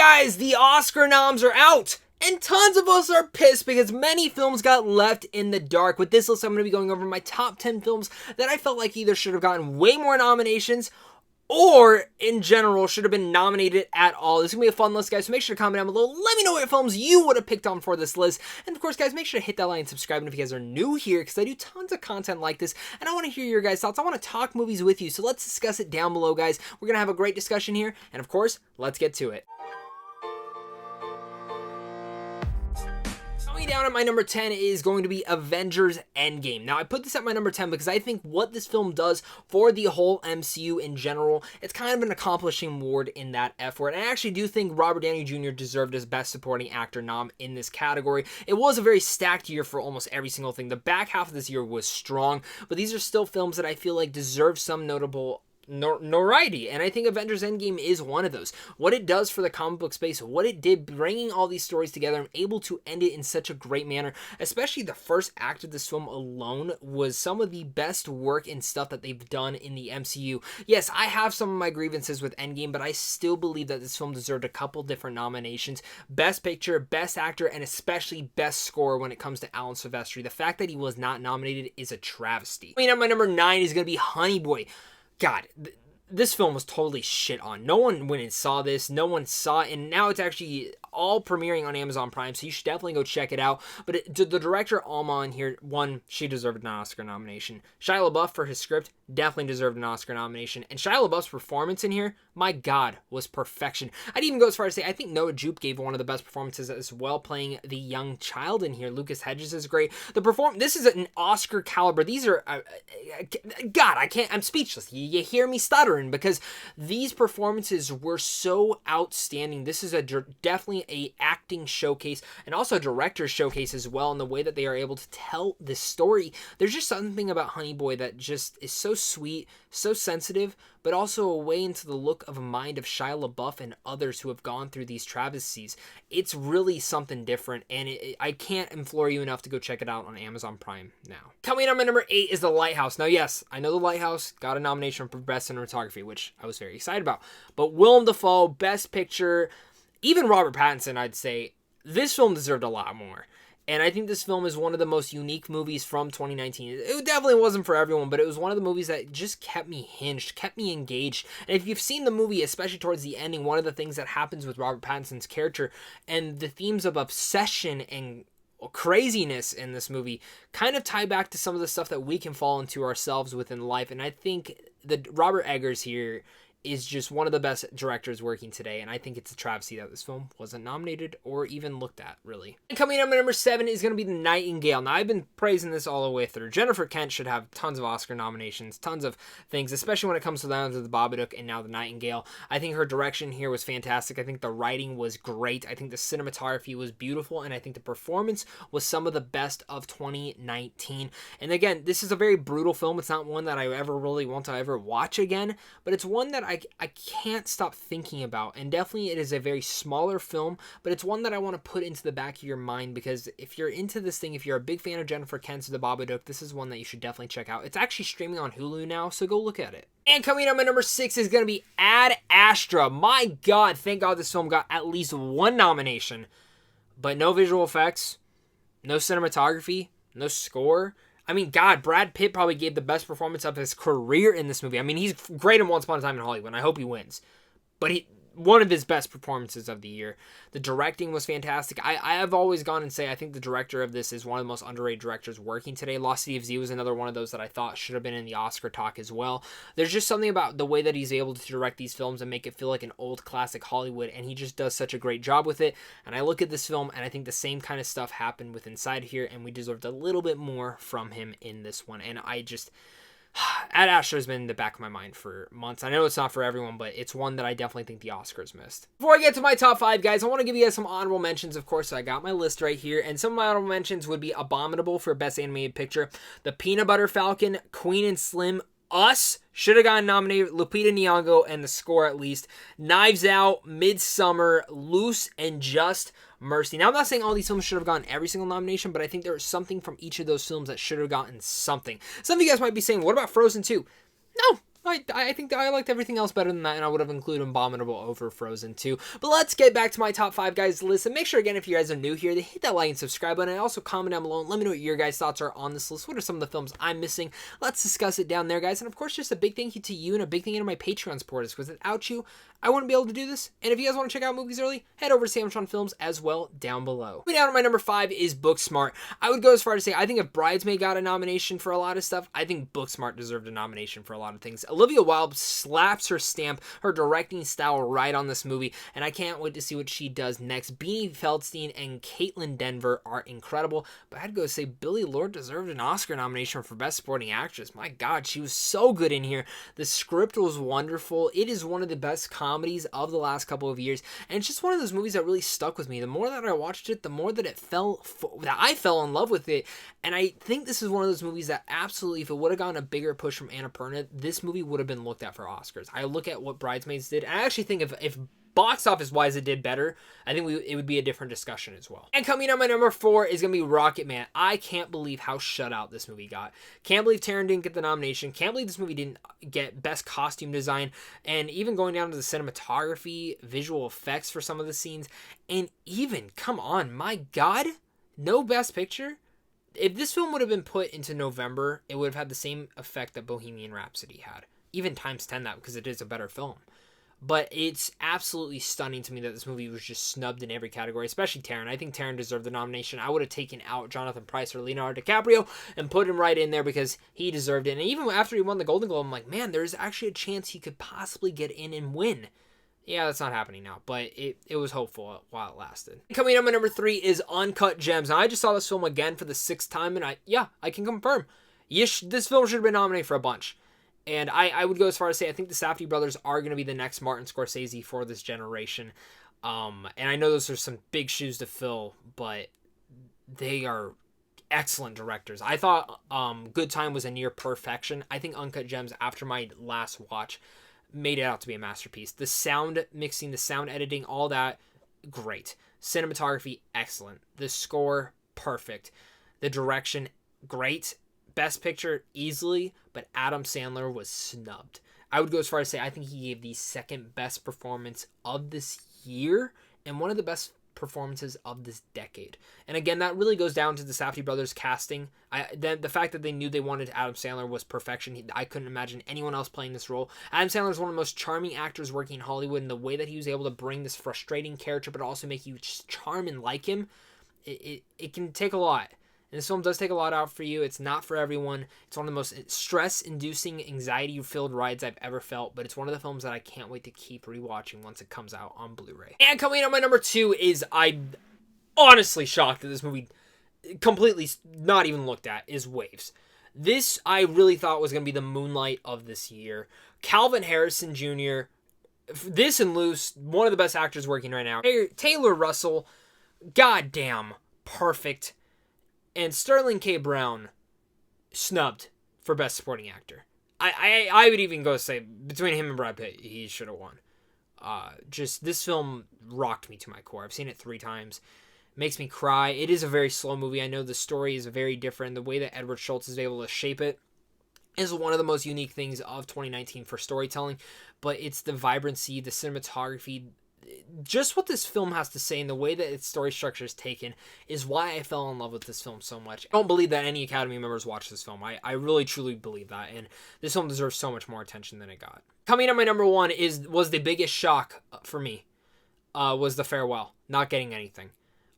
guys, the Oscar noms are out! And tons of us are pissed because many films got left in the dark. With this list, I'm going to be going over my top 10 films that I felt like either should have gotten way more nominations or, in general, should have been nominated at all. This is going to be a fun list, guys, so make sure to comment down below. Let me know what films you would have picked on for this list. And, of course, guys, make sure to hit that like and subscribe if you guys are new here, because I do tons of content like this, and I want to hear your guys' thoughts. I want to talk movies with you, so let's discuss it down below, guys. We're going to have a great discussion here, and, of course, let's get to it. Down at my number 10 is going to be Avengers Endgame. Now, I put this at my number 10 because I think what this film does for the whole MCU in general, it's kind of an accomplishing award in that effort. And I actually do think Robert Downey Jr. deserved his Best Supporting Actor nom in this category. It was a very stacked year for almost every single thing. The back half of this year was strong, but these are still films that I feel like deserve some notable notoriety, and I think Avengers Endgame is one of those. What it does for the comic book space, what it did bringing all these stories together and able to end it in such a great manner, especially the first act of this film alone was some of the best work and stuff that they've done in the MCU. Yes, I have some of my grievances with Endgame, but I still believe that this film deserved a couple different nominations. Best Picture, Best Actor, and especially Best Score when it comes to Alan Silvestri. The fact that he was not nominated is a travesty. I mean, at my number 9 is going to be Honey Boy. God, this film was totally shit on. No one went and saw this. No one saw it. And now it's actually all premiering on Amazon Prime, so you should definitely go check it out. But the director, Alma, in here, one, she deserved an Oscar nomination. Shia LaBeouf, for his script, definitely deserved an Oscar nomination. And Shia LaBeouf's performance in here, my God, was perfection. I'd even go as far as to say, I think Noah Jupe gave one of the best performances as well, playing the young child in here. Lucas Hedges is great. This is an Oscar caliber. These are, God, I'm speechless. You hear me stuttering because these performances were so outstanding. This is definitely a acting showcase and also a director's showcase as well, in the way that they are able to tell this story. There's just something about Honey Boy that just is so sweet, so sensitive, but also a way into the look of a mind of Shia LaBeouf and others who have gone through these travesties. It's really something different, and I can't implore you enough to go check it out on Amazon Prime now. Coming up at number 8 is The Lighthouse. Now, yes, I know The Lighthouse got a nomination for Best Cinematography, which I was very excited about, but Willem Dafoe, Best Picture, even Robert Pattinson, I'd say, this film deserved a lot more. And I think this film is one of the most unique movies from 2019. It definitely wasn't for everyone, but it was one of the movies that just kept me hinged, kept me engaged. And if you've seen the movie, especially towards the ending, one of the things that happens with Robert Pattinson's character and the themes of obsession and craziness in this movie kind of tie back to some of the stuff that we can fall into ourselves within life. And I think that Robert Eggers here is just one of the best directors working today, and I think it's a travesty that this film wasn't nominated or even looked at, really. And coming up at number 7 is going to be The Nightingale. Now, I've been praising this all the way through. Jennifer Kent should have tons of Oscar nominations, tons of things, especially when it comes to The Babadook and now The Nightingale. I think her direction here was fantastic. I think the writing was great. I think the cinematography was beautiful, and I think the performance was some of the best of 2019. And again, this is a very brutal film. It's not one that I ever really want to ever watch again, but it's one that I can't stop thinking about, and definitely it is a very smaller film, but it's one that I want to put into the back of your mind, because if you're into this thing, if you're a big fan of Jennifer Kent's The Babadook, this is one that you should definitely check out. It's actually streaming on Hulu now, so go look at it. And coming up at number 6 is going to be Ad Astra. My God, thank God this film got at least one nomination, but no visual effects, no cinematography, no score. I mean, God, Brad Pitt probably gave the best performance of his career in this movie. I mean, he's great in Once Upon a Time in Hollywood, and I hope he wins. But one of his best performances of the year. The directing was fantastic. I have always gone and say I think the director of this is one of the most underrated directors working today. Lost City of Z was another one of those that I thought should have been in the Oscar talk as well. There's just something about the way that he's able to direct these films and make it feel like an old classic Hollywood, and he just does such a great job with it. And I look at this film, and I think the same kind of stuff happened with Inside here, and we deserved a little bit more from him in this one. And Ad Astra has been in the back of my mind for months. I know it's not for everyone, but it's one that I definitely think the Oscars missed. Before I get to my top 5, guys, I want to give you guys some honorable mentions, of course. So I got my list right here, and some of my honorable mentions would be Abominable for Best Animated Picture, The Peanut Butter Falcon, Queen and Slim, Us should have gotten nominated, Lupita Nyong'o, and The Score at least, Knives Out, Midsummer, Loose, and Just Mercy. Now, I'm not saying all these films should have gotten every single nomination, but I think there was something from each of those films that should have gotten something. Some of you guys might be saying, what about Frozen 2? No, I think I liked everything else better than that, and I would have included Abominable over Frozen 2. But let's get back to my top 5 guys list. And make sure, again, if you guys are new here, to hit that like and subscribe button. And also comment down below and let me know what your guys' thoughts are on this list. What are some of the films I'm missing? Let's discuss it down there, guys. And of course, just a big thank you to you and a big thank you to my Patreon supporters, because without you, I wouldn't be able to do this. And if you guys want to check out movies early, head over to Samtron Films as well down below. Moving down to my number 5 is Booksmart. I would go as far as to say, I think if Bridesmaid got a nomination for a lot of stuff, I think Booksmart deserved a nomination for a lot of things. Olivia Wilde slaps her stamp, her directing style right on this movie, and I can't wait to see what she does next. Beanie Feldstein and Caitlin Denver are incredible, but I'd go say Billie Lourd deserved an Oscar nomination for Best Supporting Actress. My God, she was so good in here. The script was wonderful. It is one of the best comedies of the last couple of years, and it's just one of those movies that really stuck with me. The more that I watched it, the more that that I fell in love with it, and I think this is one of those movies that absolutely, if it would have gotten a bigger push from Annapurna, this movie would have been looked at for Oscars. I look at what Bridesmaids did, and I actually think if box office wise it did better, I think it would be a different discussion as well. And coming on my number 4 is gonna be Rocketman. I can't believe how shut out this movie got. Can't believe Taron didn't get the nomination. Can't believe this movie didn't get best costume design, and even going down to the cinematography, visual effects for some of the scenes, and even, come on, my God, no best picture. If this film would have been put into November, it would have had the same effect that Bohemian Rhapsody had. Even times 10 that, because it is a better film. But it's absolutely stunning to me that this movie was just snubbed in every category, especially Taron. I think Taron deserved the nomination. I would have taken out Jonathan Pryce or Leonardo DiCaprio and put him right in there because he deserved it. And even after he won the Golden Globe, I'm like, man, there's actually a chance he could possibly get in and win. Yeah, that's not happening now, but it was hopeful while it lasted. Coming up at number 3 is Uncut Gems. Now, I just saw this film again for the 6th time, and I can confirm, this film should have been nominated for a bunch. And I would go as far as say I think the Safdie brothers are going to be the next Martin Scorsese for this generation. And I know those are some big shoes to fill, but they are excellent directors. I thought Good Time was a near perfection. I think Uncut Gems, after my last watch, made it out to be a masterpiece. The sound mixing, the sound editing, all that, great. Cinematography, excellent. The score, perfect. The direction, great. Best Picture, easily, but Adam Sandler was snubbed. I would go as far as say I think he gave the second best performance of this year and one of the best performances of this decade. And again, that really goes down to the Safdie brothers casting. The fact that they knew they wanted Adam Sandler was perfection. I couldn't imagine anyone else playing this role. Adam Sandler is one of the most charming actors working in Hollywood, and the way that he was able to bring this frustrating character but also make you charm and like him, it can take a lot. And this film does take a lot out for you. It's not for everyone. It's one of the most stress-inducing, anxiety-filled rides I've ever felt, but it's one of the films that I can't wait to keep rewatching once it comes out on Blu-ray. And coming up my number 2 is, I'm honestly shocked that this movie completely not even looked at, is Waves. This I really thought was going to be the Moonlight of this year. Calvin Harrison Jr., this and Loose, one of the best actors working right now. Taylor Russell, goddamn, perfect. And Sterling K. Brown, snubbed for Best Supporting Actor. I would even go say, between him and Brad Pitt, he should have won. Just, this film rocked me to my core. I've seen it 3 times. Makes me cry. It is a very slow movie. I know the story is very different. The way that Edward Schultz is able to shape it is one of the most unique things of 2019 for storytelling. But it's the vibrancy, the cinematography, just what this film has to say and the way that its story structure is taken is why I fell in love with this film so much. I don't believe that any Academy members watch this film. I really truly believe that, and this film deserves so much more attention than it got. Coming at my number 1 was the biggest shock for me, was The Farewell, not getting anything.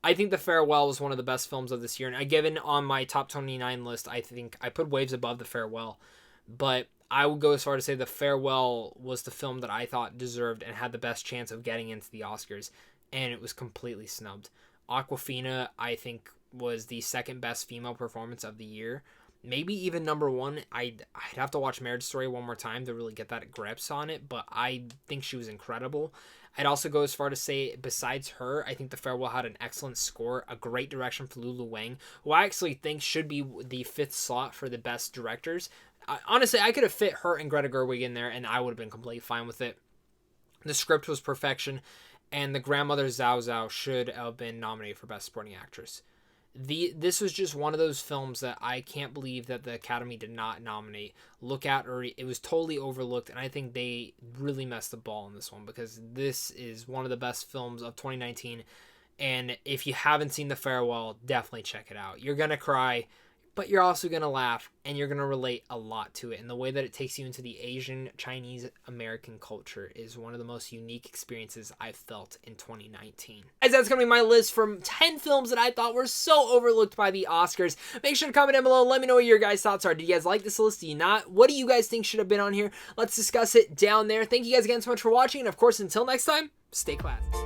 I think The Farewell was one of the best films of this year, and given on my top 29 list, I think I put Waves above The Farewell, but I would go as far to say The Farewell was the film that I thought deserved and had the best chance of getting into the Oscars, and it was completely snubbed. Awkwafina, I think, was the second best female performance of the year. Maybe even number 1. I'd have to watch Marriage Story one more time to really get that grips on it, but I think she was incredible. I'd also go as far to say, besides her, I think The Farewell had an excellent score, a great direction for Lulu Wang, who I actually think should be the 5th slot for the best directors. Honestly, I could have fit her and Greta Gerwig in there, and I would have been completely fine with it. The script was perfection, and the grandmother Zhao Zhao should have been nominated for Best Supporting Actress. this was just one of those films that I can't believe that the Academy did not nominate. Look at, or it was totally overlooked, and I think they really messed the ball in this one, because this is one of the best films of 2019. And if you haven't seen The Farewell, definitely check it out. You're gonna cry, but you're also going to laugh, and you're going to relate a lot to it. And the way that it takes you into the Asian, Chinese, American culture is one of the most unique experiences I've felt in 2019. As that's going to be my list from 10 films that I thought were so overlooked by the Oscars. Make sure to comment down below. Let me know what your guys' thoughts are. Did you guys like this list? Do you not? What do you guys think should have been on here? Let's discuss it down there. Thank you guys again so much for watching. And of course, until next time, stay classy.